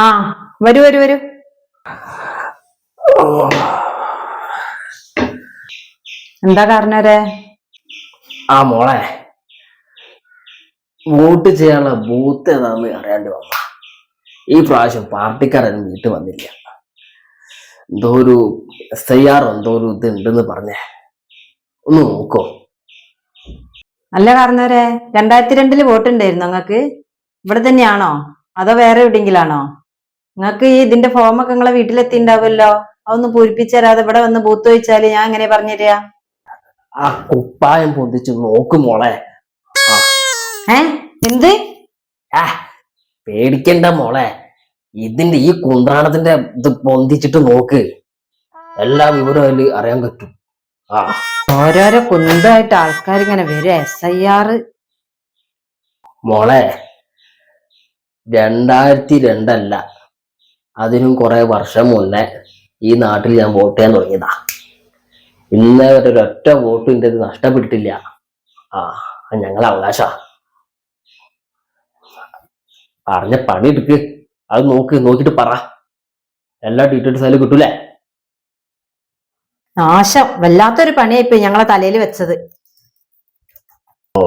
ആ വരൂ വരൂ വരൂ. എന്താ കാരണവരെ? ആ മോളെ, വോട്ട് ചെയ്യാനുള്ള ബൂത്ത് ഏതാന്ന് അറിയാണ്ട് വന്ന. ഈ പ്രാവശ്യം പാർട്ടിക്കാരൊന്നും വീട്ടിൽ വന്നില്ല. എന്തോ ഒരു SIR എന്തോ ഒരു ഇത് ഉണ്ടെന്ന് പറഞ്ഞേ, ഒന്ന് നോക്കോ? അല്ല കാരണവരെ, 2002 വോട്ടുണ്ടായിരുന്നു നിങ്ങക്ക്? ഇവിടെ തന്നെയാണോ അതോ വേറെ എവിടെയെങ്കിലാണോ? നിങ്ങക്ക് ഈ ഇതിന്റെ ഫോമൊക്കെ നിങ്ങളെ വീട്ടിലെത്തിണ്ടാവുമല്ലോ. അതൊന്ന് പൂരിപ്പിച്ചു തരാതെ ഇവിടെ വന്ന് ബൂത്ത് ചോദിച്ചാല് ഞാൻ എങ്ങനെ പറഞ്ഞുതരിക? ആ കുപ്പായം പൊന്തിച്ച് നോക്ക് മോളെ. ഏ എന്ത്? ആ പേടിക്കണ്ട മോളെ, ഇതിന്റെ ഈ കുന്ത്രാണത്തിന്റെ ഇത് പൊന്തിച്ചിട്ട് നോക്ക്, എല്ലാ വിവരവും അതിൽ അറിയാൻ പറ്റും. ആ ഓരോരോ കുന്തായിട്ട് ആൾക്കാർ ഇങ്ങനെ വരും. SIR മോളെ, 2002 അതിനും കുറെ വർഷം മുന്നേ ഈ നാട്ടിൽ ഞാൻ വോട്ട് ചെയ്യാൻ തുടങ്ങിയതാ. ഇന്നേ വരെ ഒരൊറ്റ വോട്ടും എൻ്റെ നഷ്ടപ്പെട്ടിട്ടില്ല. ആ ഞങ്ങളെ അവകാശ. പറഞ്ഞ പണി എടുക്ക്, അത് നോക്കിട്ട് പറ, എല്ലാ ഡീറ്റെയിൽസ് അതിൽ കിട്ടൂലേ? നാശം, വല്ലാത്തൊരു പണിയായിപ്പോയി ഞങ്ങളെ തലയിൽ വെച്ചത്. ഓ